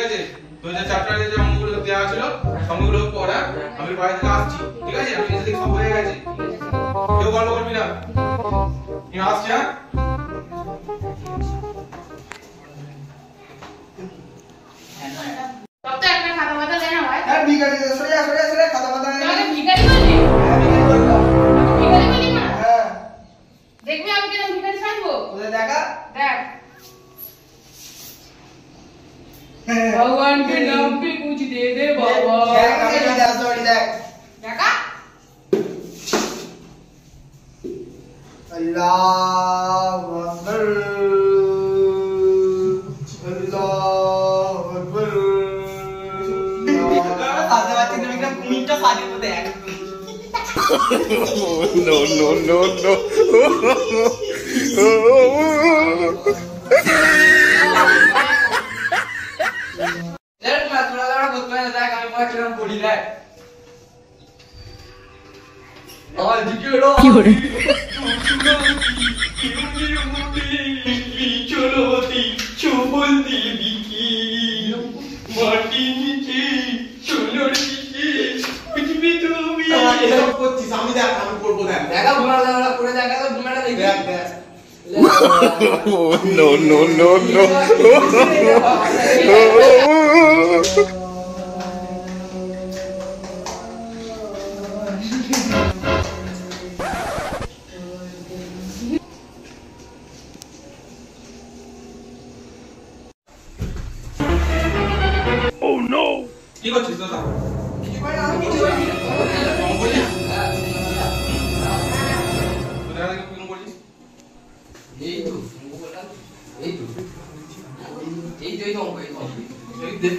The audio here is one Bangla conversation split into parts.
আছে? তো যে চ্যাপ্টারে যে অঙ্কগুলো দেওয়া ছিল অঙ্কগুলো পড়া আমি বাইরে থেকে আসছি, ঠিক আছে? আমি নিজে থেকে সব হয়ে গেছে, কেউ গল্প করবি না, আমি আসছি। তব তো একটা খাতা মাথা দেনা ভাই। হ্যাঁ ভিখারি সরে খাতা মাথা তাহলে ভিখারি বললি? ভিখারি বললাম। ভিখারি বললি না? হ্যাঁ দেখবি আমি কেন ভিখারি সাজবো? ওদের দেখা देख भगवान के नाम पे कुछ दे दे बाबा। देख আমি দাস দড়ি দেখ देखा अल्लाह अकबर अल्लाह अकबर साथे बात में एकदम कुमिटा साजे तो देख no no no no यार क्लास थोड़ा थोड़ा बहुत में देख আমি মাত্র পড়ি দেখ आज के रो কি হরে চলতি চুবল দিবি কি মাটি নিচে সোনার দিকে পৃথিবী তুমি এসব করছিস আমি দেখ আমি করবো দেখ দেখা ঘুমাটা দেখা করে দেখা তো ঘুমাটা দেখ দেখ no no no no oh no কি করছিস দাদা? কিছু করে না কিছু করে অঙ্ক করছিস? তোরা আগে কি করছিস? এই তো বললাম এই তো অঙ্ক এই তো এই দেখ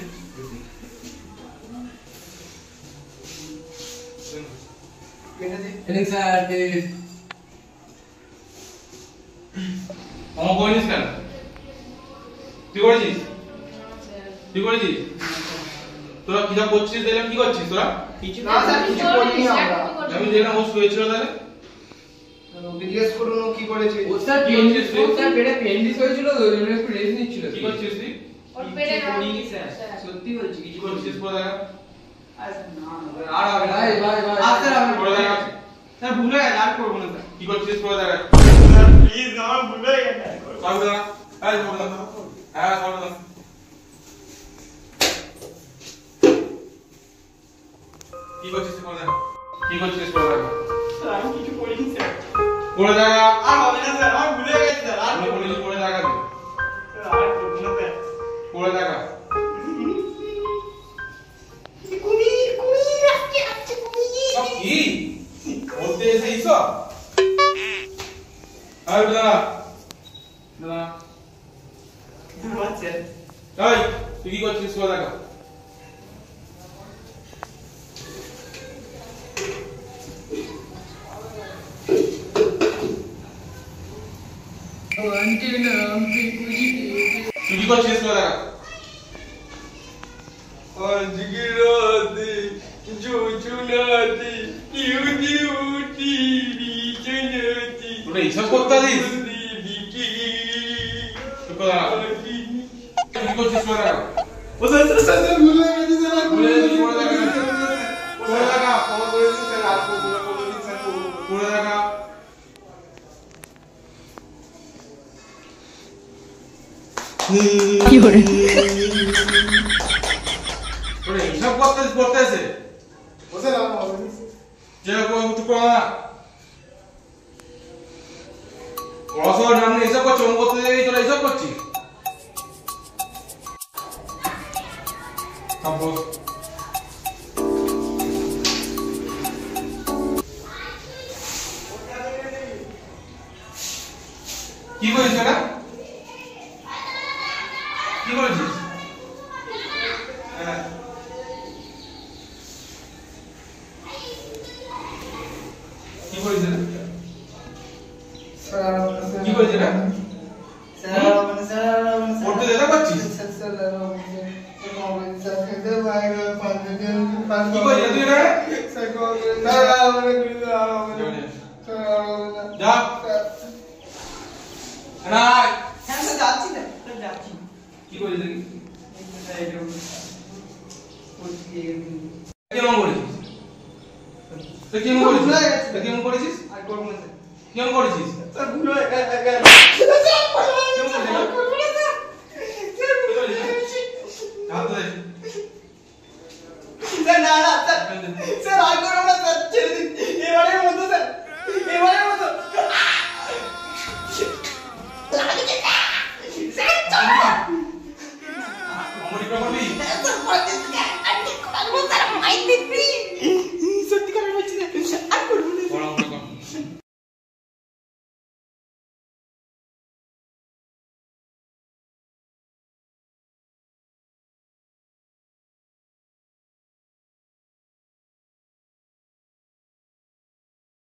কেটে দে এলিং স্যার দে অঙ্ক করিস কেন? তুই করেছিস? তুই করেছিস? তোরা কি যা করছিস দেখলাম, কি করছিস তোরা? কিছু না স্যার কিছু করিনি আমরা আমি দেখলাম ও শুয়েছিল তাহলে ওকে জিজ্ঞেস করুন ও কি করেছে ও স্যার পেটে পেন্ডিস হয়েছিল তো ওই জন্য একটু রেস্ট নিচ্ছিল। কি করছিস তুই? और पेड़े ना করিনি স্যার, সত্যি বলছি কি কিছু করছিস পড়ে দেখা? আর হবে না। ভাই আর স্যার আমি পড়ে দেখা স্যার ভুলে গেছে আর করব না স্যার কি করছিস পড়ে দেখা? প্লিজ আমার ভুলে গেছে সব দেখা এই সব দেখা হ্যাঁ সব দেখা কি করছিস পড়ে দেখা? কি করছিস পড়ে দেখা? স্যার আমি কিছু করিনি স্যার পড়ে দেখা আর হবে না স্যার আমার ভুলে গেছে স্যার আর আমি বলেছি পড়ে দেখা দে আর করব না স্যার পড়ে দেখা সব কি বলতে এসে এইসব আর দাদা দাদা ধন্যবাদ স্যার এই তুই কি করছিস পড়ে দেখা? भगवान के नाम पे कुछ दे दे। তুই কি করছিস পড়ে দেখা? आज की रात जो चुनाती युदी उठी बीचनती তোরা এইসব করতে দিস? বিকি তুই পড়ে দেখা তুই কি করছিস পড়ে দেখা? ও স্যার ভুলে গেছি স্যার ভুলে গেছিস পড়ে দেখা পড়ে দেখা ক্ষমা করে দিন স্যার আর করব না কোনোদিন স্যার পড়ে দেখা কি হরে তোরা এইসব করতেছে ও স্যার আমার হবে না যেরকম তুই পড়া না পড়াশোনার নাম নিয়ে এইসব করছিস, অঙ্ক করতে গিয়ে তোরা এইসব করছিস? তারপর কি করিস এটা? কি করেছিস? হ্যাঁ কি করেছিস এটা? স্যার কি করেছিস এটা? স্যার পড়তে যেতে পারছিস? কি করিস তুই এটা? যা না কি করিস দেখি? কেমন করেছিস তুই কেমন করেছিস তুই কেমন করেছিস আর করব না কেমন করেছিস স্যার ভুল হয়ে গেছে হাত ধরে স্যার না না স্যার স্যার